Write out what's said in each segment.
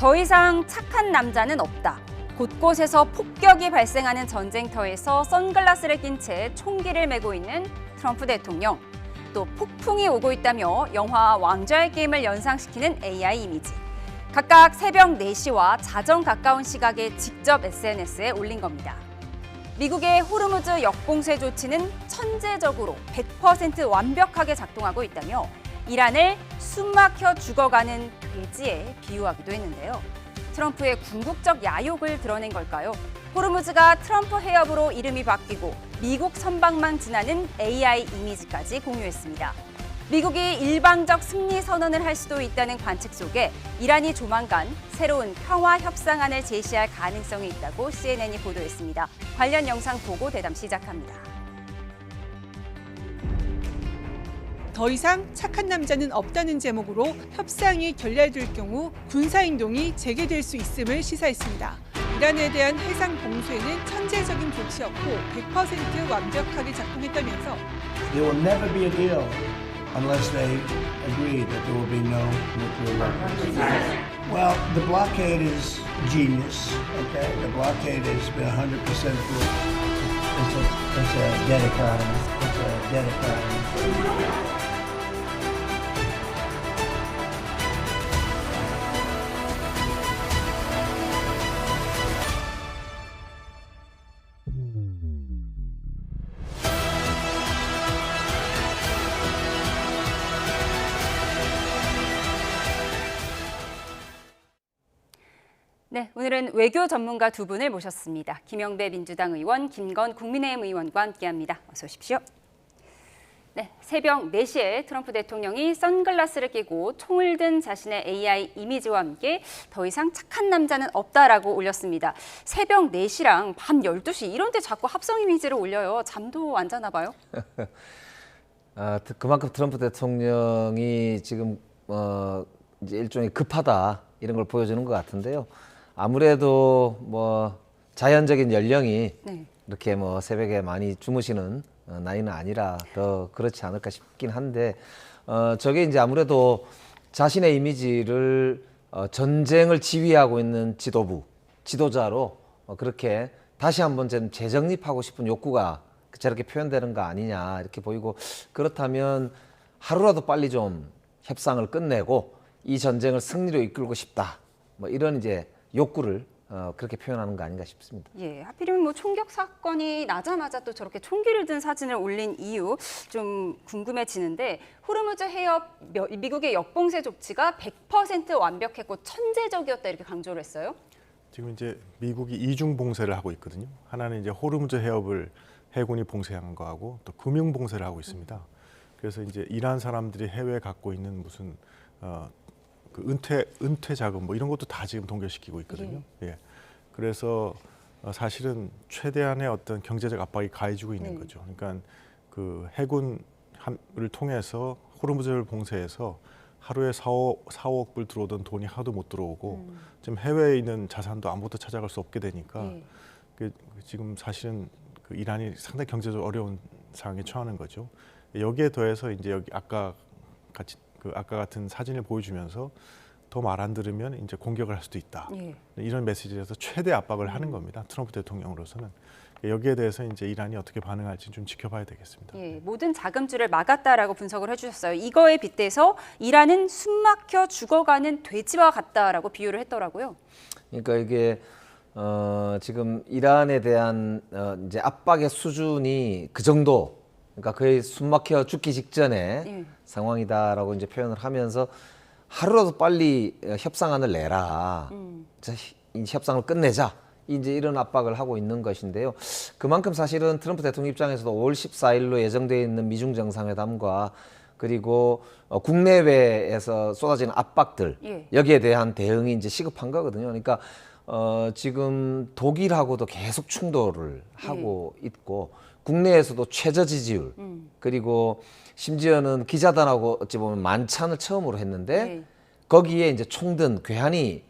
더 이상 착한 남자는 없다. 곳곳에서 폭격이 발생하는 전쟁터에서 선글라스를 낀 채 총기를 메고 있는 트럼프 대통령. 또 폭풍이 오고 있다며 영화 왕좌의 게임을 연상시키는 AI 이미지. 각각 새벽 4시와 자정 가까운 시각에 직접 SNS에 올린 겁니다. 미국의 호르무즈 역봉쇄 조치는 천재적으로 100% 완벽하게 작동하고 있다며 이란을 숨막혀 죽어가는 돼지에 비유하기도 했는데요. 트럼프의 궁극적 야욕을 드러낸 걸까요? 호르무즈가 트럼프 해협으로 이름이 바뀌고 미국 선박만 지나는 AI 이미지까지 공유했습니다. 미국이 일방적 승리 선언을 할 수도 있다는 관측 속에 이란이 조만간 새로운 평화 협상안을 제시할 가능성이 있다고 CNN이 보도했습니다. 관련 영상 보고 대담 시작합니다. 더 이상 착한 남자는 없다는 제목으로 협상이 결렬될 경우 군사행동이 재개될 수 있음을 시사했습니다. 이란에 대한 해상 봉쇄는 천재적인 조치였고 100% 완벽하게 작동했다면서 There will never be a deal unless they agree that there will be no nuclear weapons. Well, the blockade is genius, okay? The blockade has been 100% good. It's a dead economy. It's a dead economy. 네, 오늘은 외교 전문가 두 분을 모셨습니다. 김영배 민주당 의원, 김건 국민의힘 의원과 함께합니다. 어서 오십시오. 네, 새벽 4시에 트럼프 대통령이 선글라스를 끼고 총을 든 자신의 AI 이미지와 함께 더 이상 착한 남자는 없다라고 올렸습니다. 새벽 4시랑 밤 12시 이런 데 자꾸 합성 이미지를 올려요. 잠도 안 자나 봐요? 그만큼 트럼프 대통령이 지금 이제 일종의 급하다 이런 걸 보여주는 것 같은데요. 아무래도 자연적인 연령이 네. 이렇게 새벽에 많이 주무시는 나이는 아니라 더 그렇지 않을까 싶긴 한데 저게 이제 아무래도 자신의 이미지를 전쟁을 지휘하고 있는 지도자로 그렇게 다시 한번 재정립하고 싶은 욕구가 저렇게 표현되는 거 아니냐 이렇게 보이고, 그렇다면 하루라도 빨리 좀 협상을 끝내고 이 전쟁을 승리로 이끌고 싶다 이런 이제 욕구를 그렇게 표현하는 거 아닌가 싶습니다. 예, 하필이면 총격 사건이 나자마자 또 저렇게 총기를 든 사진을 올린 이유 좀 궁금해지는데, 호르무즈 해협 미국의 역봉쇄 조치가 100% 완벽했고 천재적이었다 이렇게 강조를 했어요. 지금 이제 미국이 이중 봉쇄를 하고 있거든요. 하나는 이제 호르무즈 해협을 해군이 봉쇄한 거하고 또 금융 봉쇄를 하고 있습니다. 그래서 이제 이란 사람들이 해외에 갖고 있는 무슨 그 은퇴 자금 이런 것도 다 지금 동결시키고 있거든요. 예. 그래서 사실은 최대한의 어떤 경제적 압박이 가해지고 있는 거죠. 그러니까 그 해군을 통해서 호르무즈를 봉쇄해서 하루에 4억 불 들어오던 돈이 하도 못 들어오고 지금 해외에 있는 자산도 아무것도 찾아갈 수 없게 되니까 지금 사실은 그 이란이 상당히 경제적으로 어려운 상황에 처하는 거죠. 여기에 더해서 이제 여기 아까 같은 사진을 보여주면서 더 말 안 들으면 이제 공격을 할 수도 있다. 이런 메시지에서 최대 압박을 하는 겁니다. 트럼프 대통령으로서는. 여기에 대해서 이제 이란이 어떻게 반응할지 좀 지켜봐야 되겠습니다. 예, 모든 자금줄을 막았다라고 분석을 해주셨어요. 이거에 빗대서 이란은 숨막혀 죽어가는 돼지와 같다라고 비유를 했더라고요. 그러니까 이게 지금 이란에 대한 이제 압박의 수준이 그 정도, 그러니까 거의 숨막혀 죽기 직전의 상황이다라고 이제 표현을 하면서 하루라도 빨리 협상안을 내라. 이 협상을 끝내자. 이제 이런 압박을 하고 있는 것인데요. 그만큼 사실은 트럼프 대통령 입장에서도 5월 14일로 예정되어 있는 미중 정상회담과 그리고 국내외에서 쏟아지는 압박들, 여기에 대한 대응이 이제 시급한 거거든요. 그러니까 지금 독일하고도 계속 충돌을 하고 있고, 국내에서도 최저 지지율, 그리고 심지어는 기자단하고 어찌 보면 만찬을 처음으로 했는데 거기에 이제 총든 괴한이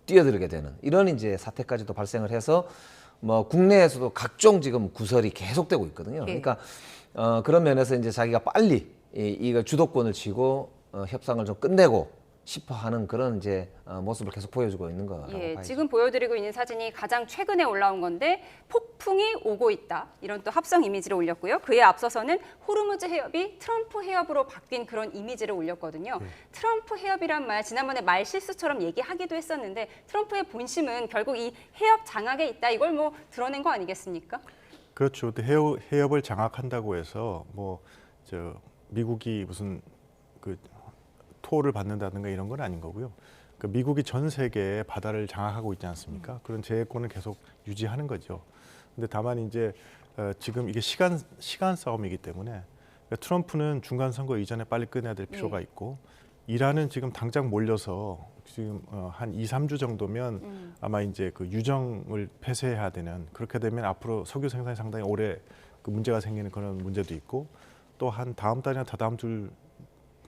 뛰어들게 되는 이런 이제 사태까지도 발생을 해서 국내에서도 각종 지금 구설이 계속되고 있거든요. 그러니까 그런 면에서 이제 자기가 빨리 이거 주도권을 쥐고 협상을 좀 끝내고 싶어하는 그런 이제 모습을 계속 보여주고 있는 거라고 예, 봐야죠. 지금 보여드리고 있는 사진이 가장 최근에 올라온 건데 폭풍이 오고 있다. 이런 또 합성 이미지를 올렸고요. 그에 앞서서는 호르무즈 해협이 트럼프 해협으로 바뀐 그런 이미지를 올렸거든요. 트럼프 해협이란 말 지난번에 말 실수처럼 얘기하기도 했었는데 트럼프의 본심은 결국 이 해협 장악에 있다. 이걸 뭐 드러낸 거 아니겠습니까? 그렇죠. 근데 해협을 장악한다고 해서 뭐 미국이 무슨 그 토를 받는다든가 이런 건 아닌 거고요. 그 미국이 전 세계에 바다를 장악하고 있지 않습니까? 그런 제해권을 계속 유지하는 거죠. 근데 다만 이제 지금 이게 시간 싸움이기 때문에 그러니까 트럼프는 중간 선거 이전에 빨리 끝내야 될 필요가 있고 이란은 지금 당장 몰려서 지금 한 2, 3주 정도면 아마 이제 그 유정을 폐쇄해야 되는 그렇게 되면 앞으로 석유 생산이 상당히 오래 그 문제가 생기는 그런 문제도 있고 또 한 다음 달이나 다다음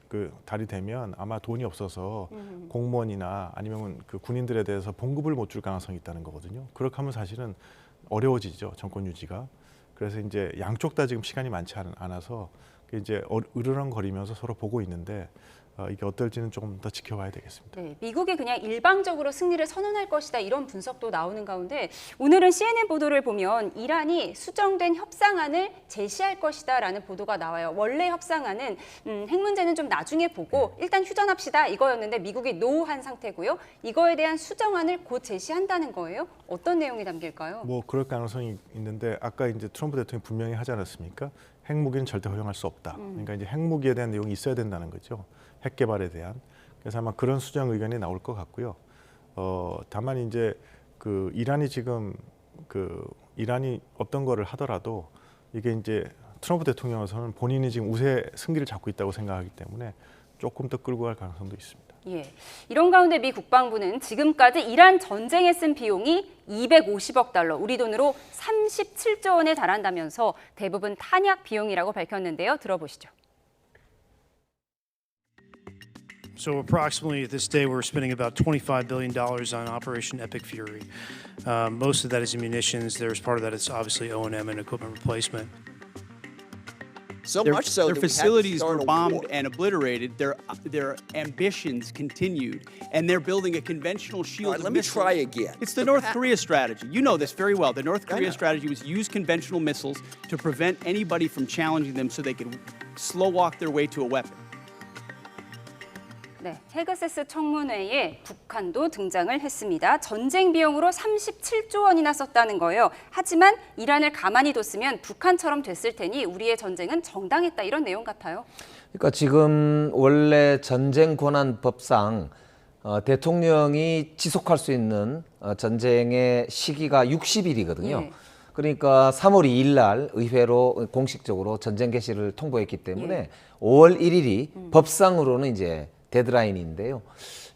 그 달이 되면 아마 돈이 없어서 공무원이나 아니면 그 군인들에 대해서 봉급을 못 줄 가능성이 있다는 거거든요. 그렇게 하면 사실은 어려워지죠, 정권 유지가. 그래서 이제 양쪽 다 지금 시간이 많지 않아서 이제 으르렁거리면서 서로 보고 있는데 이게 어떨지는 조금 더 지켜봐야 되겠습니다. 네, 미국이 그냥 일방적으로 승리를 선언할 것이다 이런 분석도 나오는 가운데 오늘은 CNN 보도를 보면 이란이 수정된 협상안을 제시할 것이다라는 보도가 나와요. 원래 협상안은 핵 문제는 좀 나중에 보고 일단 휴전합시다 이거였는데 미국이 노한 상태고요. 이거에 대한 수정안을 곧 제시한다는 거예요. 어떤 내용이 담길까요? 뭐 그럴 가능성이 있는데 아까 이제 트럼프 대통령이 분명히 하지 않았습니까? 핵무기는 절대 허용할 수 없다. 그러니까 이제 핵무기에 대한 내용이 있어야 된다는 거죠. 핵 개발에 대한. 그래서 아마 그런 수정 의견이 나올 것 같고요. 다만 이제 그 이란이 지금 이란이 어떤 거를 하더라도 이게 이제 트럼프 대통령으로서는 본인이 지금 우세 승기를 잡고 있다고 생각하기 때문에 조금 더 끌고 갈 가능성도 있습니다. 예, 이런 가운데 미 국방부는 지금까지 이란 전쟁에 쓴 비용이 250억 달러, 우리 돈으로 37조 원에 달한다면서 대부분 탄약 비용이라고 밝혔는데요. 들어보시죠. So approximately at this day, we're spending about $25 billion on Operation Epic Fury. Most of that is munitions. There's part of that is obviously O&M and equipment replacement. So Their, much so their that we had to facilities start were a bombed war. and obliterated. Their ambitions continued, and they're building a conventional shield. All right, of let me missiles. try again. It's the North pa- Korea strategy. You know this very well. The North I Korea know. strategy was use conventional missiles to prevent anybody from challenging them, so they could slow walk their way to a weapon. 네, 헤그세스 청문회에 북한도 등장을 했습니다. 전쟁 비용으로 37조 원이나 썼다는 거예요. 하지만 이란을 가만히 뒀으면 북한처럼 됐을 테니 우리의 전쟁은 정당했다 이런 내용 같아요. 그러니까 지금 원래 전쟁 권한 법상 대통령이 지속할 수 있는 전쟁의 시기가 60일이거든요. 예. 그러니까 3월 2일 날 의회로 공식적으로 전쟁 개시를 통보했기 때문에 예. 5월 1일이 법상으로는 이제 데드라인인데요.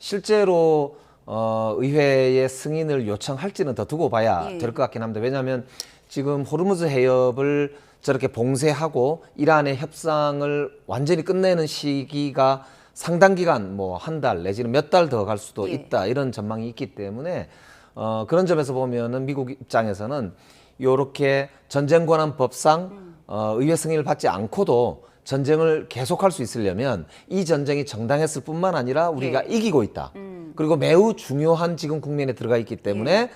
실제로 의회의 승인을 요청할지는 더 두고 봐야 예. 될 것 같긴 합니다. 왜냐하면 지금 호르무즈 해협을 저렇게 봉쇄하고 이란의 협상을 완전히 끝내는 시기가 상당 기간 뭐 한 달 내지는 몇 달 더 갈 수도 예. 있다 이런 전망이 있기 때문에 그런 점에서 보면은 미국 입장에서는 이렇게 전쟁 권한 법상 의회 승인을 받지 않고도 전쟁을 계속할 수 있으려면 이 전쟁이 정당했을 뿐만 아니라 우리가 예. 이기고 있다. 그리고 매우 중요한 지금 국면에 들어가 있기 때문에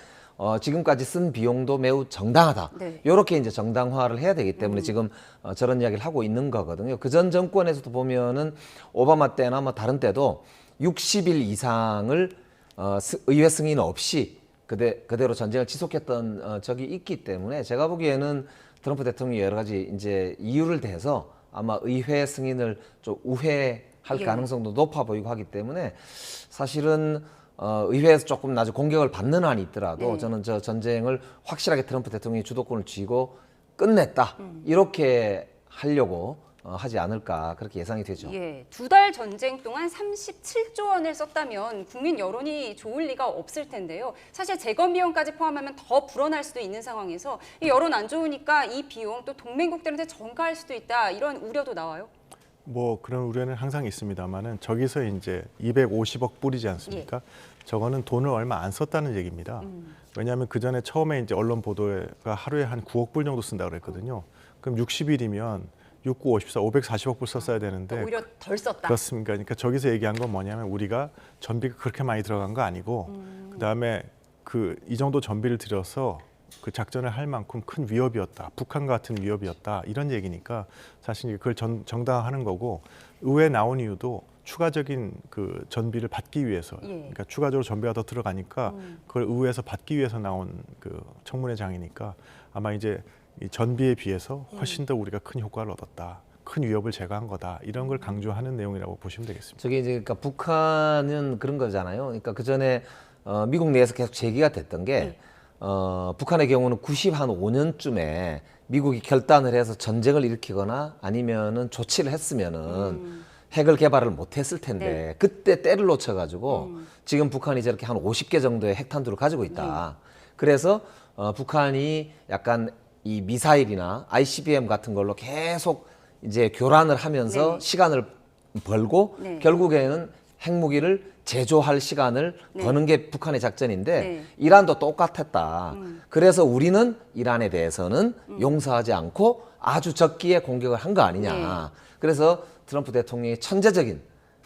지금까지 쓴 비용도 매우 정당하다. 네. 이렇게 이제 정당화를 해야 되기 때문에 지금 저런 이야기를 하고 있는 거거든요. 그 전 정권에서도 보면은 오바마 때나 뭐 다른 때도 60일 이상을 의회 승인 없이 그대로 전쟁을 지속했던 적이 있기 때문에 제가 보기에는 트럼프 대통령이 여러 가지 이제 이유를 대해서 아마 의회 승인을 좀 우회할 예. 가능성도 높아 보이고 하기 때문에 사실은 의회에서 조금 나중에 공격을 받는 한이 있더라도 네. 저는 저 전쟁을 확실하게 트럼프 대통령이 주도권을 쥐고 끝냈다 이렇게 하려고 하지 않을까 그렇게 예상이 되죠. 예, 2달 전쟁 동안 37조 원을 썼다면 국민 여론이 좋을 리가 없을 텐데요. 사실 재건 비용까지 포함하면 더 불어날 수도 있는 상황에서 이 여론 안 좋으니까 이 비용 또 동맹국들한테 전가할 수도 있다 이런 우려도 나와요. 뭐 그런 우려는 항상 있습니다만은 저기서 이제 250억 뿌리지 않습니까? 저거는 돈을 얼마 안 썼다는 얘기입니다. 왜냐하면 그 전에 처음에 이제 언론 보도가 하루에 한 9억 불 정도 쓴다고 그랬거든요. 그럼 60일이면 6, 9, 54, 540억 불 썼어야 되는데 오히려 덜 썼다. 그렇습니까? 그러니까 저기서 얘기한 건 뭐냐면 우리가 전비가 그렇게 많이 들어간 거 아니고 그다음에 이 정도 전비를 들여서 그 작전을 할 만큼 큰 위협이었다. 북한 같은 위협이었다. 이런 얘기니까 사실 그걸 정당화하는 거고 의회에 나온 이유도 추가적인 그 전비를 받기 위해서 그러니까 추가적으로 전비가 더 들어가니까 그걸 의회에서 받기 위해서 나온 그 청문회장이니까 아마 이제 이 전비에 비해서 훨씬 더 우리가 큰 효과를 얻었다. 큰 위협을 제거한 거다. 이런 걸 강조하는 내용이라고 보시면 되겠습니다. 저게 이제 그러니까 북한은 그런 거잖아요. 그러니까 그 전에 미국 내에서 계속 제기가 됐던 게 북한의 경우는 95년쯤에 미국이 결단을 해서 전쟁을 일으키거나 아니면은 조치를 했으면은 핵을 개발을 못했을 텐데 그때 때를 놓쳐가지고 지금 북한이 저렇게 한 50개 정도의 핵탄두를 가지고 있다. 그래서 북한이 약간 이 미사일이나 ICBM 같은 걸로 계속 이제 교란을 하면서 시간을 벌고 결국에는 핵무기를 제조할 시간을 버는 게 북한의 작전인데 이란도 똑같았다. 그래서 우리는 이란에 대해서는 용서하지 않고 아주 적기에 공격을 한 거 아니냐. 그래서 트럼프 대통령의 천재적인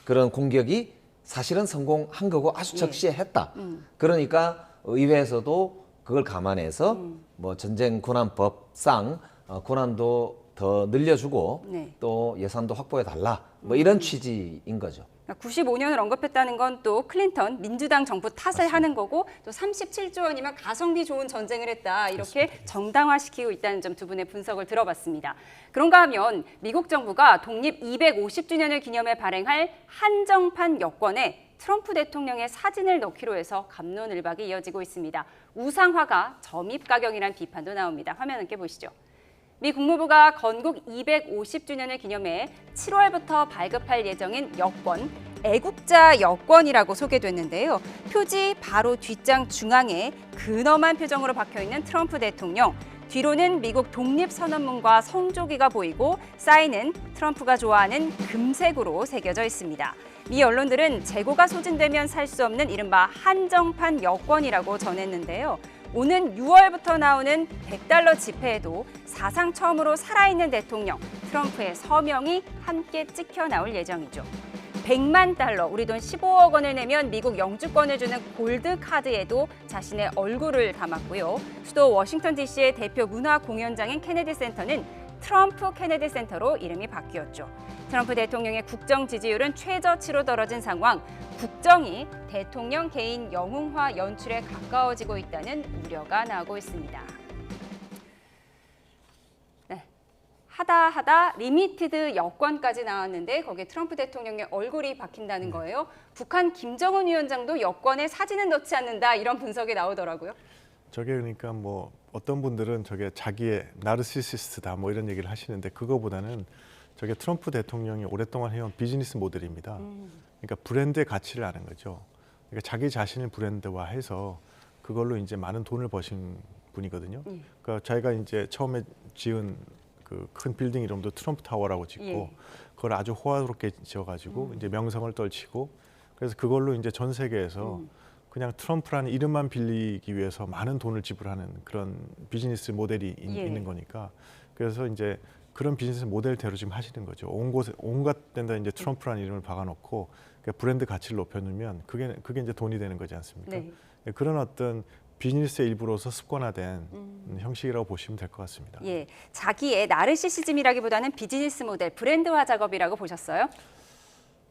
그런 공격이 사실은 성공한 거고 아주 적시에 했다. 그러니까 의회에서도 그걸 감안해서 뭐 전쟁 군안법상 군안도 더 늘려주고 또 예산도 확보해 달라. 뭐 이런 취지인 거죠. 95년을 언급했다는 건 또 클린턴 민주당 정부 탓을 하는 거고 또 37조 원이면 가성비 좋은 전쟁을 했다 이렇게 정당화시키고 있다는 점 두 분의 분석을 들어봤습니다. 그런가 하면 미국 정부가 독립 250주년을 기념해 발행할 한정판 여권에 트럼프 대통령의 사진을 넣기로 해서 갑론을박이 이어지고 있습니다. 우상화가 점입 가경이란 비판도 나옵니다. 화면 함께 보시죠. 미 국무부가 건국 250주년을 기념해 7월부터 발급할 예정인 여권, 애국자 여권이라고 소개됐는데요. 표지 바로 뒷장 중앙에 근엄한 표정으로 박혀있는 트럼프 대통령, 뒤로는 미국 독립선언문과 성조기가 보이고 사인은 트럼프가 좋아하는 금색으로 새겨져 있습니다. 미 언론들은 재고가 소진되면 살 수 없는 이른바 한정판 여권이라고 전했는데요. 오는 6월부터 나오는 $100 지폐에도 사상 처음으로 살아있는 대통령 트럼프의 서명이 함께 찍혀 나올 예정이죠. $100만, 우리 돈 15억 원을 내면 미국 영주권을 주는 골드 카드에도 자신의 얼굴을 담았고요. 수도 워싱턴 DC의 대표 문화 공연장인 케네디 센터는 트럼프 케네디 센터로 이름이 바뀌었죠. 트럼프 대통령의 국정 지지율은 최저치로 떨어진 상황, 국정이 대통령 개인 영웅화 연출에 가까워지고 있다는 우려가 나오고 있습니다. 네, 하다 리미티드 여권까지 나왔는데 거기에 트럼프 대통령의 얼굴이 박힌다는 거예요. 북한 김정은 위원장도 여권에 사진은 넣지 않는다 이런 분석이 나오더라고요. 저게 그러니까 뭐 어떤 분들은 저게 자기의 나르시시스트다 뭐 이런 얘기를 하시는데 그거보다는 저게 트럼프 대통령이 오랫동안 해온 비즈니스 모델입니다. 그러니까 브랜드의 가치를 아는 거죠. 그러니까 자기 자신을 브랜드화해서 그걸로 이제 많은 돈을 버신 분이거든요. 그러니까 자기가 이제 처음에 지은 그 큰 빌딩 이름도 트럼프 타워라고 짓고 그걸 아주 호화롭게 지어가지고 이제 명성을 떨치고 그래서 그걸로 이제 전 세계에서 그냥 트럼프라는 이름만 빌리기 위해서 많은 돈을 지불하는 그런 비즈니스 모델이 있는 거니까 그래서 이제 그런 비즈니스 모델대로 지금 하시는 거죠. 온갖 데다 이제 트럼프라는 이름을 박아놓고 그러니까 브랜드 가치를 높여놓으면 그게 이제 돈이 되는 거지 않습니까? 네. 그런 어떤 비즈니스의 일부로서 습관화된 형식이라고 보시면 될 것 같습니다. 예, 자기의 나르시시즘이라기보다는 비즈니스 모델, 브랜드화 작업이라고 보셨어요?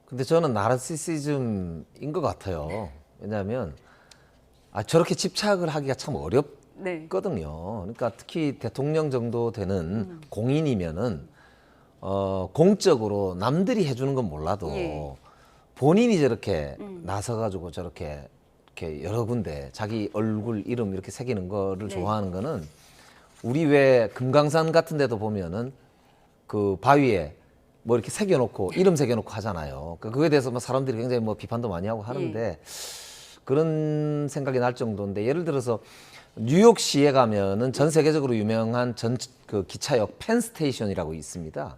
근데 저는 나르시시즘인 것 같아요. 왜냐하면 저렇게 집착을 하기가 참 어렵거든요. 그러니까 특히 대통령 정도 되는 공인이면은 공적으로 남들이 해주는 건 몰라도 본인이 저렇게 나서가지고 저렇게 이렇게 여러 군데 자기 얼굴 이름 이렇게 새기는 거를 좋아하는 거는 우리 왜 금강산 같은 데도 보면은 그 바위에 뭐 이렇게 새겨놓고 이름 새겨놓고 하잖아요. 그거에 대해서 뭐 사람들이 굉장히 뭐 비판도 많이 하고 하는데 그런 생각이 날 정도인데 예를 들어서 뉴욕시에 가면은 전 세계적으로 유명한 그 기차역 펜스테이션이라고 있습니다.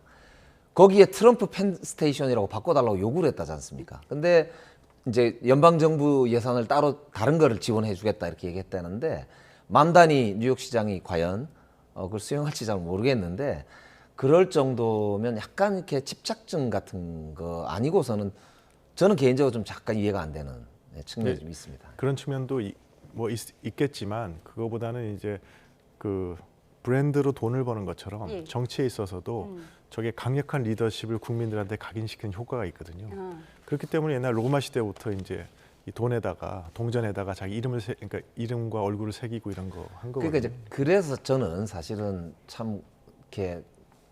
거기에 트럼프 펜스테이션이라고 바꿔달라고 요구를 했다지 않습니까? 근데 이제 연방정부 예산을 따로 다른 거를 지원해 주겠다 이렇게 얘기했다는데 만다니 뉴욕시장이 과연 그걸 수용할지 잘 모르겠는데 그럴 정도면 약간 이렇게 집착증 같은 거 아니고서는 저는 개인적으로 좀 잠깐 이해가 안 되는 측면이 네. 좀 있습니다. 그런 측면도 있겠지만 그거보다는 이제 그 브랜드로 돈을 버는 것처럼 예. 정치에 있어서도 저게 강력한 리더십을 국민들한테 각인시키는 효과가 있거든요. 그렇기 때문에 옛날 로마 시대부터 이제 이 돈에다가 동전에다가 자기 이름을 그러니까 이름과 얼굴을 새기고 이런 거 한 거거든요. 그러니까 이제 그래서 저는 사실은 참 이렇게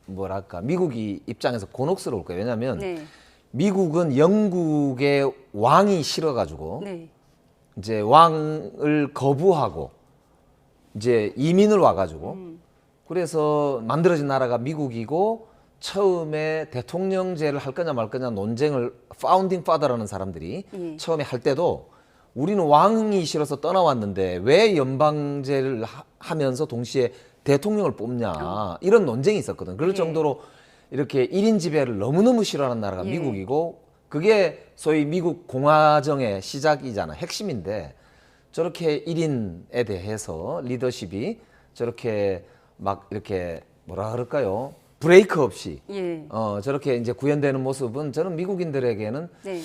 뭐랄까 미국이 입장에서 곤혹스러울 거예요. 왜냐하면 네. 미국은 영국의 왕이 싫어가지고 네. 이제 왕을 거부하고 이제 이민을 와가지고 그래서 만들어진 나라가 미국이고 처음에 대통령제를 할 거냐 말 거냐 논쟁을 파운딩 파더라는 사람들이 처음에 할 때도 우리는 왕이 싫어서 떠나왔는데 왜 연방제를 하면서 동시에 대통령을 뽑냐 이런 논쟁이 있었거든. 그럴 정도로 이렇게 1인 지배를 너무너무 싫어하는 나라가 예. 미국이고 그게 소위 미국 공화정의 시작이잖아. 핵심인데 저렇게 1인에 대해서 리더십이 저렇게 막 이렇게 뭐라 그럴까요? 브레이크 없이 예. 저렇게 이제 구현되는 모습은 저는 미국인들에게는 네.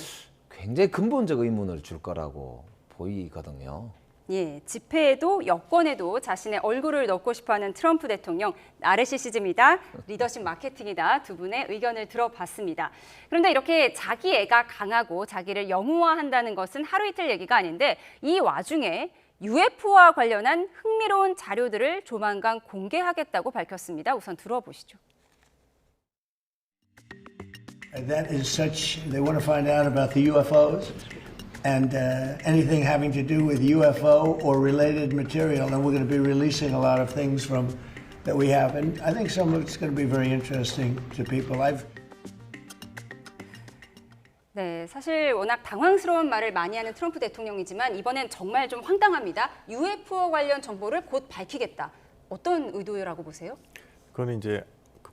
굉장히 근본적 의문을 줄 거라고 보이거든요. 예, 집회에도 여권에도 자신의 얼굴을 넣고 싶어하는 트럼프 대통령. 나르시시즘이다, 리더십 마케팅이다, 두 분의 의견을 들어봤습니다. 그런데 이렇게 자기 애가 강하고 자기를 영웅화한다는 것은 하루 이틀 얘기가 아닌데 이 와중에 UFO와 관련한 흥미로운 자료들을 조만간 공개하겠다고 밝혔습니다. 우선 들어보시죠. That is such, they want to find out about the UFOs and anything having to do with UFO or related material. And we're going to be releasing a lot of things from that we have. And I think some of it's going to be very interesting to people. 네, 사실 워낙 당황스러운 말을 많이 하는 트럼프 대통령이지만 이번엔 정말 좀 황당합니다. UFO 관련 정보를 곧 밝히겠다. 어떤 의도라고 보세요? 그거는 이제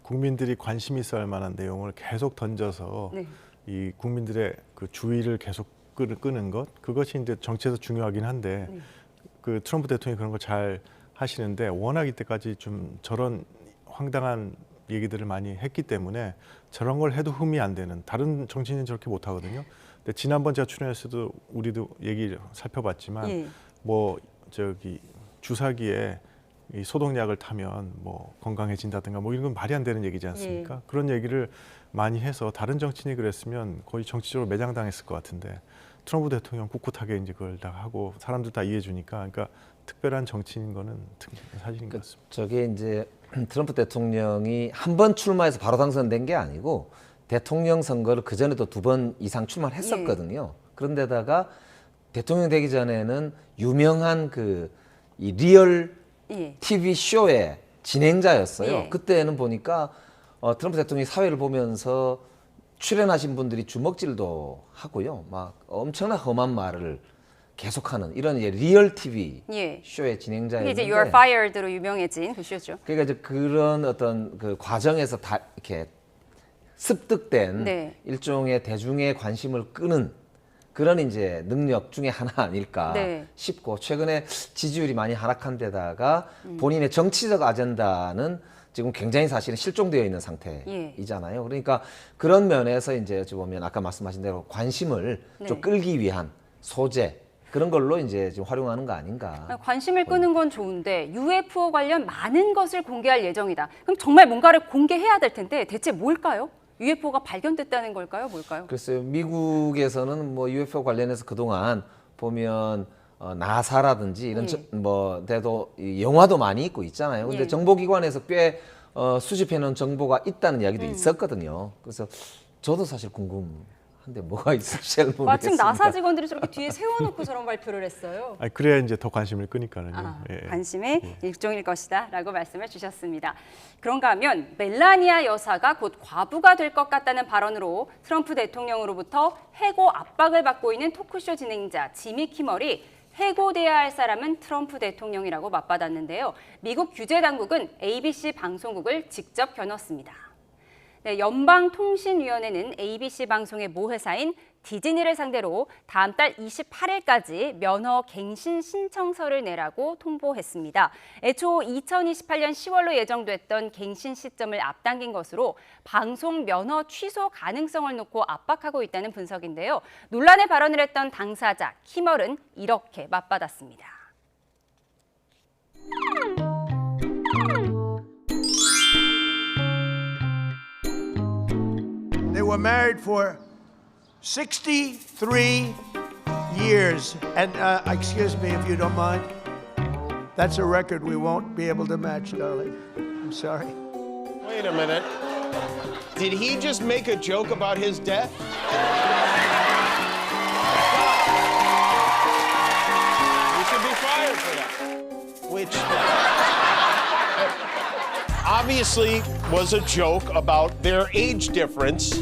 국민들이 관심 있어할 만한 내용을 계속 던져서 네. 이 국민들의 그 주의를 계속 끄는 것, 그것이 이제 정치에서 중요하긴 한데 그 트럼프 대통령이 그런 걸 잘 하시는데 워낙 이때까지 좀 저런 황당한 얘기들을 많이 했기 때문에 저런 걸 해도 흠이 안 되는, 다른 정치인은 저렇게 못 하거든요. 근데 지난번 제가 출연했을 때도 우리도 얘기 살펴봤지만 예. 뭐 저기 주사기에 이 소독약을 타면 뭐 건강해진다든가 뭐 이런 건 말이 안 되는 얘기지 않습니까? 예. 그런 얘기를 많이 해서 다른 정치인이 그랬으면 거의 정치적으로 매장당했을 것 같은데 트럼프 대통령 꿋꿋하게 이제 그걸 다 하고 사람들 다 이해해 주니까 그러니까 특별한 정치인 거는 사실인 것 같습니다. 저게 이제 트럼프 대통령이 한 번 출마해서 바로 당선된 게 아니고 대통령 선거를 그 전에도 2번 이상 출마를 했었거든요. 그런데다가 대통령 되기 전에는 유명한 그 이 리얼 예. TV 쇼의 진행자였어요. 예. 그때는 보니까 트럼프 대통령이 사회를 보면서 출연하신 분들이 주먹질도 하고요. 막 엄청난 험한 말을 계속하는 이런 이제 리얼 TV 예. 쇼의 이게 진행자였는데 이제 You're Fired로 유명해진 그 쇼죠. 그러니까 이제 그런 어떤 그 과정에서 다 이렇게 습득된 네. 일종의 대중의 관심을 끄는 그런 이제 능력 중에 하나 아닐까 네. 싶고 최근에 지지율이 많이 하락한 데다가 본인의 정치적 아젠다는 지금 굉장히 사실은 실종되어 있는 상태이잖아요. 그러니까 그런 면에서 이제 어찌 보면 아까 말씀하신 대로 관심을 좀 끌기 위한 소재 그런 걸로 이제 지금 활용하는 거 아닌가. 관심을 끄는 건 좋은데 UFO 관련 많은 것을 공개할 예정이다. 그럼 정말 뭔가를 공개해야 될 텐데 대체 뭘까요? UFO가 발견됐다는 걸까요? 뭘까요? 글쎄요. 미국에서는 뭐 UFO 관련해서 그동안 보면 나사라든지 이런 뭐 데도 영화도 많이 있고 있잖아요. 근데 예. 정보기관에서 꽤 수집해놓은 정보가 있다는 이야기도 있었거든요. 그래서 저도 사실 궁금한데 뭐가 있을지 잘 모르겠습니다. 마침 나사 직원들이 저렇게 뒤에 세워놓고 저런 발표를 했어요. 아니, 그래야 이제 더 관심을 끄니까는요. 관심의 일종일 것이다 라고 말씀을 주셨습니다. 그런가 하면 멜라니아 여사가 곧 과부가 될 것 같다는 발언으로 트럼프 대통령으로부터 해고 압박을 받고 있는 토크쇼 진행자 지미 키멀이 해고돼야 할 사람은 트럼프 대통령이라고 맞받았는데요. 미국 규제 당국은 ABC 방송국을 직접 겨눴습니다. 네, 연방통신위원회는 ABC 방송의 모 회사인 디즈니를 상대로 다음 달 28일까지 면허 갱신 신청서를 내라고 통보했습니다. 애초 2028년 10월로 예정됐던 갱신 시점을 앞당긴 것으로 방송 면허 취소 가능성을 놓고 압박하고 있다는 분석인데요. 논란의 발언을 했던 당사자 키멀은 이렇게 맞받았습니다. They were married for 63 years. And excuse me if you don't mind. That's a record we won't be able to match, darling. I'm sorry. Wait a minute. Did he just make a joke about his death? You should be fired for that. Which obviously was a joke about their age difference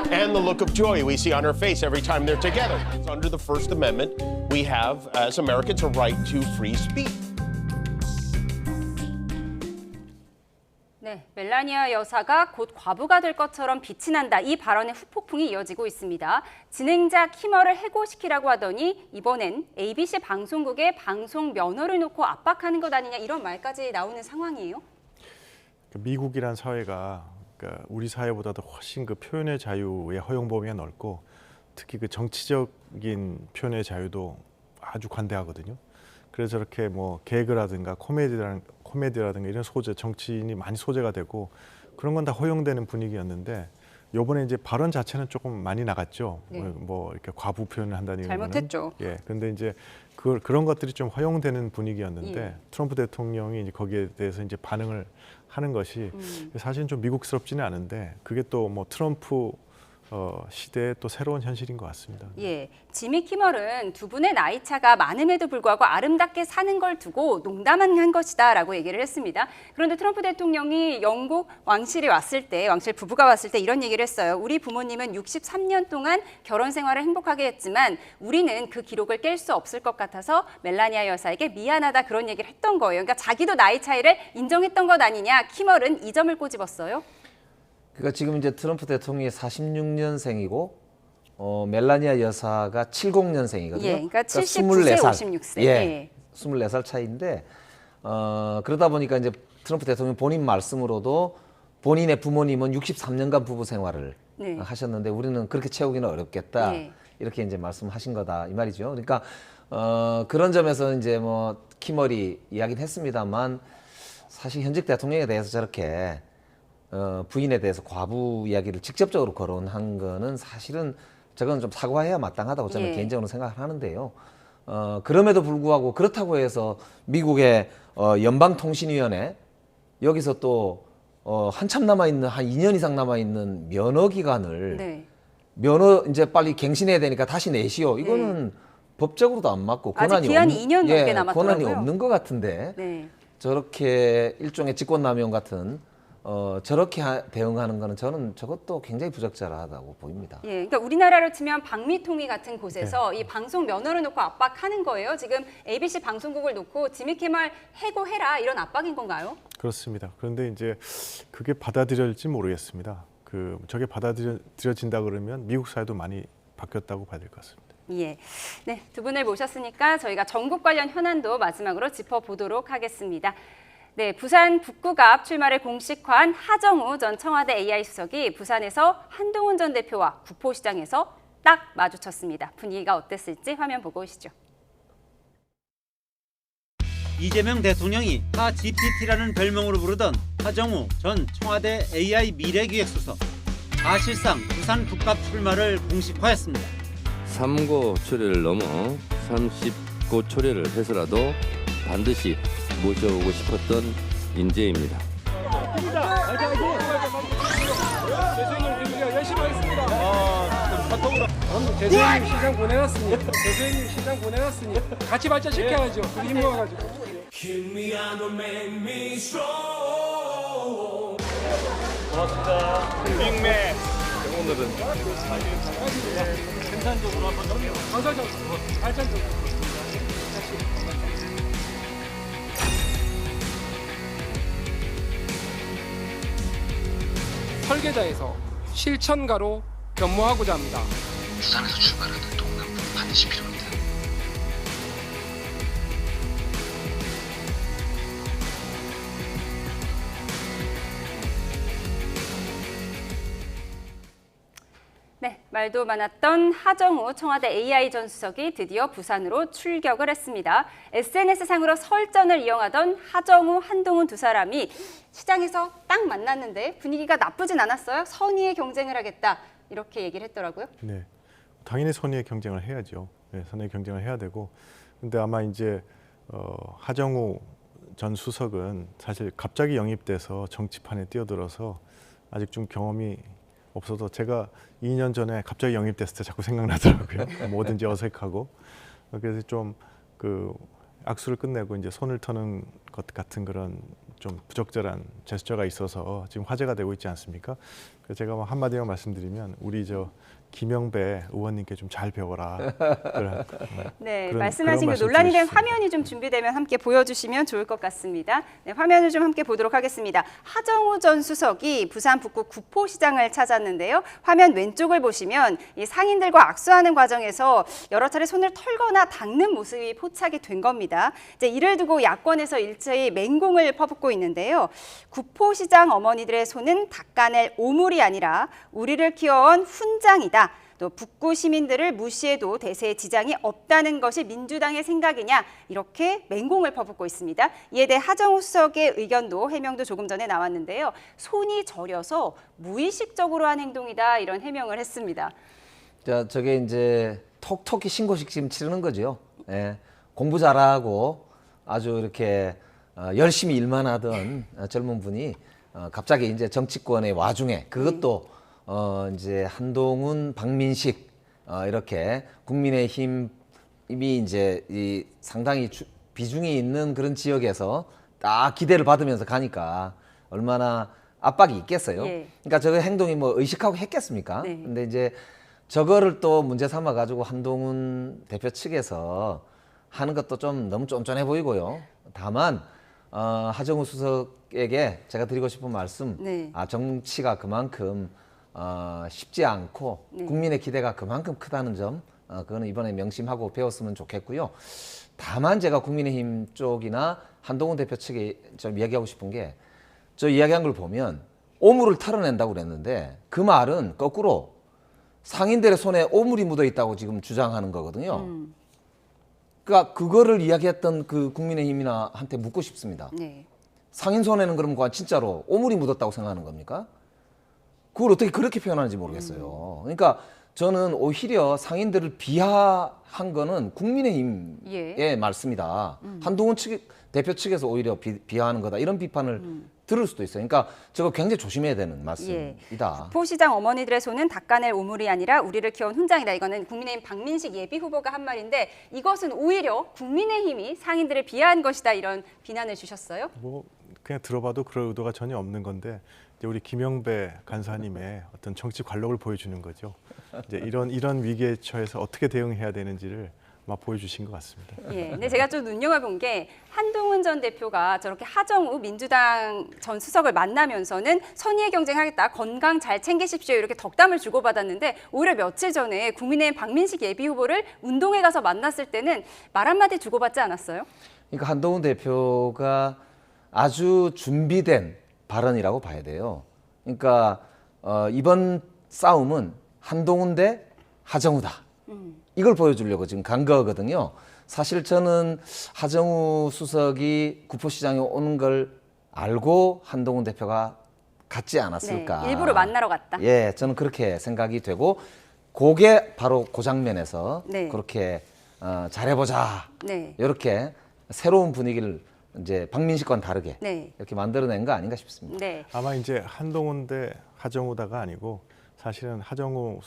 and the look of joy we see on her face every time they're together. Under the First Amendment, we have, as Americans, a right to free speech. 네, 멜라니아 여사가 곧 과부가 될 것처럼 빛이 난다. 이 발언의 후폭풍이 이어지고 있습니다. 진행자 키멀을 해고시키라고 하더니 이번엔 ABC 방송국의 방송 면허를 놓고 압박하는 것 아니냐 이런 말까지 나오는 상황이에요. 미국이란 사회가 그러니까 우리 사회보다도 훨씬 그 표현의 자유의 허용 범위가 넓고 특히 그 정치적인 표현의 자유도 아주 관대하거든요. 그래서 저렇게 뭐 개그라든가 코미디라든가 이런 소재, 정치인이 많이 소재가 되고 그런 건 다 허용되는 분위기였는데 요번에 이제 발언 자체는 조금 많이 나갔죠. 네. 뭐 이렇게 과부 표현을 한다는 이유는 잘못했죠. 예. 그런데 이제 그런 것들이 좀 허용되는 분위기였는데 예. 트럼프 대통령이 이제 거기에 대해서 이제 반응을 하는 것이 사실은 좀 미국스럽지는 않은데 그게 또 뭐 트럼프 시대의 또 새로운 현실인 것 같습니다. 예, 지미 키멀은 두 분의 나이 차가 많음에도 불구하고 아름답게 사는 걸 두고 농담한 것이다라고 얘기를 했습니다. 그런데 트럼프 대통령이 영국 왕실 부부가 왔을 때 이런 얘기를 했어요. 우리 부모님은 63년 동안 결혼 생활을 행복하게 했지만 우리는 그 기록을 깰 수 없을 것 같아서 멜라니아 여사에게 미안하다 그런 얘기를 했던 거예요. 그러니까 자기도 나이 차이를 인정했던 것 아니냐. 키멀은 이 점을 꼬집었어요. 그러니까 지금 이제 트럼프 대통령이 46년생이고 멜라니아 여사가 70년생이거든요. 예, 그러니까 79세, 56세. 예, 24살 차이인데 그러다 보니까 이제 트럼프 대통령 본인 말씀으로도 본인의 부모님은 63년간 부부 생활을 네. 하셨는데 우리는 그렇게 채우기는 어렵겠다. 네. 이렇게 이제 말씀하신 거다 이 말이죠. 그러니까 그런 점에서 이제 뭐 키멀이 이야기는 했습니다만 사실 현직 대통령에 대해서 저렇게 부인에 대해서 과부 이야기를 직접적으로 거론한 거는 사실은 저건 좀 사과해야 마땅하다고 저는 예. 개인적으로 생각을 하는데요. 그럼에도 불구하고 그렇다고 해서 미국의 연방통신위원회 여기서 또 한참 남아있는 한 2년 이상 남아있는 면허 기간을 네. 면허 이제 빨리 갱신해야 되니까 다시 내시오. 이거는 법적으로도 안 맞고 아직 기한이 2년 넘게 남았더라고요. 권한이 없는 것 같은데 네. 저렇게 일종의 직권남용 같은 저렇게 대응하는 거는 저는 저것도 굉장히 부적절하다고 보입니다. 예, 그러니까 우리나라로 치면 방미통위 같은 곳에서 이 방송 면허를 놓고 압박하는 거예요. 지금 ABC 방송국을 놓고 지미 키멀 해고해라 이런 압박인 건가요? 그렇습니다. 그런데 이제 그게 받아들여질지 모르겠습니다. 저게 받아들여진다 그러면 미국 사회도 많이 바뀌었다고 봐야 될 것 같습니다. 예, 네, 두 분을 모셨으니까 저희가 전국 관련 현안도 마지막으로 짚어보도록 하겠습니다. 네, 부산 북구가 앞 출마를 공식화한 하정우 전 청와대 AI 수석이 부산에서 한동훈 전 대표와 구포시장에서 딱 마주쳤습니다. 분위기가 어땠을지 화면 보고 오시죠. 이재명 대통령이 하GPT라는 별명으로 부르던 하정우 전 청와대 AI 미래기획수석. 사실상 부산 북갑 출마를 공식화했습니다. 3고 초려를 넘어 30고 초려를 해서라도 반드시 모셔오고 싶었던 인재입니다. 대표님 열심히 하겠습니다. 대표님 시장 보내놨으니 대표님 시장 보내놨으니 같이 발전시켜야죠. 우리 힘 모아가지고. 고맙습니다. 빅맥. 오늘은 생산적으로 한번 방사적으로 발전적으로. 설계자에서 실천가로 변모하고자 합니다. 부산에서 출발하는 동남부 반드시 필요합니다. 네, 말도 많았던 하정우 청와대 AI 전 수석이 드디어 부산으로 출격을 했습니다. SNS상으로 설전을 이어가던 하정우, 한동훈 두 사람이 시장에서 딱 만났는데 분위기가 나쁘진 않았어요. 선의의 경쟁을 하겠다 이렇게 얘기를 했더라고요. 네, 당연히 선의의 경쟁을 해야죠. 네, 선의의 경쟁을 해야 되고, 근데 아마 이제 하정우 전 수석은 사실 갑자기 영입돼서 정치판에 뛰어들어서 아직 좀 경험이 없어서 제가 2년 전에 갑자기 영입됐을 때 자꾸 생각나더라고요. 뭐든지 어색하고. 그래서 좀 그 악수를 끝내고 이제 손을 터는 것 같은 그런 좀 부적절한 제스처가 있어서 지금 화제가 되고 있지 않습니까? 그래서 제가 한마디만 말씀드리면 우리 저 김영배 의원님께 좀 잘 배워라. 네, 말씀하신 그 논란이 된 화면이 좀 준비되면 함께 보여주시면 좋을 것 같습니다. 네, 화면을 좀 함께 보도록 하겠습니다. 하정우 전 수석이 부산 북구 구포시장을 찾았는데요. 화면 왼쪽을 보시면 이 상인들과 악수하는 과정에서 여러 차례 손을 털거나 닦는 모습이 포착이 된 겁니다. 이제 이를 두고 야권에서 일제히 맹공을 퍼붓고 있는데요. 구포시장 어머니들의 손은 닦아낼 오물이 아니라 우리를 키워온 훈장이다. 또 북구 시민들을 무시해도 대세에 지장이 없다는 것이 민주당의 생각이냐 이렇게 맹공을 퍼붓고 있습니다. 이에 대해 하정우 수석의 의견도 해명도 조금 전에 나왔는데요. 손이 저려서 무의식적으로 한 행동이다 이런 해명을 했습니다. 자, 저게 이제 톡톡히 신고식 지금 치르는 거죠. 예, 공부 잘하고 아주 이렇게 열심히 일만 하던 젊은 분이 갑자기 이제 정치권의 와중에 그것도 이제 한동훈, 박민식 이렇게 국민의힘이 이제 이 상당히 비중이 있는 그런 지역에서 딱 기대를 받으면서 가니까 얼마나 압박이 있겠어요. 예. 그러니까 저 행동이 뭐 의식하고 했겠습니까? 네. 근데 이제 저거를 또 문제 삼아 가지고 한동훈 대표 측에서 하는 것도 좀 너무 쫀쫀해 보이고요. 다만 하정우 수석에게 제가 드리고 싶은 말씀, 네. 정치가 그만큼 쉽지 않고 네. 국민의 기대가 그만큼 크다는 점, 그거는 이번에 명심하고 배웠으면 좋겠고요. 다만 제가 국민의힘 쪽이나 한동훈 대표 측에 좀 이야기하고 싶은 게, 저 이야기한 걸 보면 오물을 털어낸다고 그랬는데 그 말은 거꾸로 상인들의 손에 오물이 묻어 있다고 지금 주장하는 거거든요. 그러니까 그거를 이야기했던 그 국민의힘이나 한테 묻고 싶습니다. 네. 상인 손에는 그럼 진짜로 오물이 묻었다고 생각하는 겁니까? 그걸 어떻게 그렇게 표현하는지 모르겠어요. 그러니까 저는 오히려 상인들을 비하한 거는 국민의힘의 말씀이다. 한동훈 대표 측에서 오히려 비하하는 거다. 이런 비판을 들을 수도 있어요. 그러니까 저거 굉장히 조심해야 되는 말씀이다. 구포시장 어머니들의 손은 닦아낼 오물이 아니라 우리를 키운 훈장이다. 이거는 국민의힘 박민식 예비 후보가 한 말인데 이것은 오히려 국민의힘이 상인들을 비하한 것이다. 이런 비난을 주셨어요. 뭐 그냥 들어봐도 그럴 의도가 전혀 없는 건데 이제 우리 김영배 간사님의 어떤 정치 관록을 보여주는 거죠. 이제 이런 위기에 처해서 어떻게 대응해야 되는지를 막 보여주신 것 같습니다. 예, 근데 제가 좀 눈여겨본 게 한동훈 전 대표가 저렇게 하정우 민주당 전 수석을 만나면서는 선의의 경쟁하겠다, 건강 잘 챙기십시오 이렇게 덕담을 주고받았는데 오히려 며칠 전에 국민의힘 박민식 예비 후보를 운동회 가서 만났을 때는 말 한마디 주고받지 않았어요? 그러니까 한동훈 대표가 아주 준비된 발언이라고 봐야 돼요. 그러니까 이번 싸움은 한동훈 대 하정우다. 이걸 보여주려고 지금 간 거거든요. 사실 저는 하정우 수석이 구포시장에 오는 걸 알고 한동훈 대표가 갔지 않았을까. 네, 일부러 만나러 갔다. 예, 저는 그렇게 생각이 되고 그게 바로 그 장면에서 네. 그렇게 잘해보자. 네. 이렇게 새로운 분위기를 이제 박민식과는 다르게 네. 이렇게 만들어낸 거 아닌가 싶습니다. 네. 아마 이제 한동훈 대 하정우다가 아니고 사실은 하정우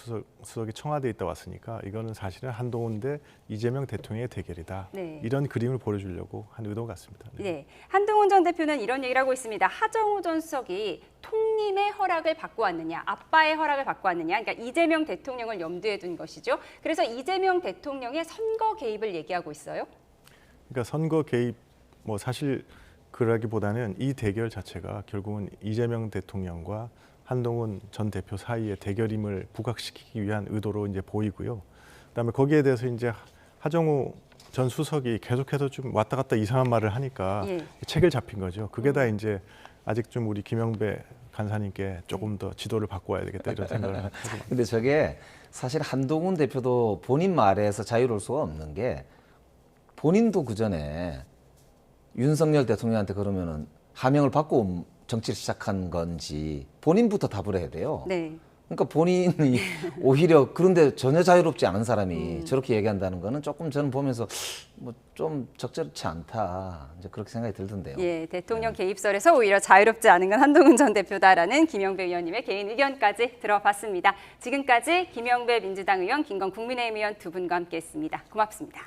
수석이 청와대에 있다 왔으니까 이거는 사실은 한동훈 대 이재명 대통령의 대결이다. 네. 이런 그림을 보여주려고 한 의도 같습니다. 네. 네, 한동훈 전 대표는 이런 얘기를 하고 있습니다. 하정우 전 수석이 통님의 허락을 받고 왔느냐, 아빠의 허락을 받고 왔느냐, 그러니까 이재명 대통령을 염두에 둔 것이죠. 그래서 이재명 대통령의 선거 개입을 얘기하고 있어요. 그러니까 선거 개입 사실 그러기보다는 이 대결 자체가 결국은 이재명 대통령과 한동훈 전 대표 사이의 대결임을 부각시키기 위한 의도로 이제 보이고요. 그다음에 거기에 대해서 이제 하정우 전 수석이 계속해서 좀 왔다 갔다 이상한 말을 하니까 책을 잡힌 거죠. 그게 다 이제 아직 좀 우리 김영배 간사님께 조금 더 지도를 바꿔야 되겠다 이런 생각을 하고. 근데 저게 사실 한동훈 대표도 본인 말에서 자유로울 수가 없는 게 본인도 그 전에 윤석열 대통령한테 그러면은 하명을 받고 정치를 시작한 건지 본인부터 답을 해야 돼요. 네. 그러니까 본인이 오히려 그런데 전혀 자유롭지 않은 사람이 저렇게 얘기한다는 거는 조금 저는 보면서 뭐 좀 적절치 않다 이제 그렇게 생각이 들던데요. 예, 대통령 개입설에서 오히려 자유롭지 않은 건 한동훈 전 대표다라는 김영배 의원님의 개인 의견까지 들어봤습니다. 지금까지 김영배 민주당 의원, 김건 국민의힘 의원 두 분과 함께했습니다. 고맙습니다.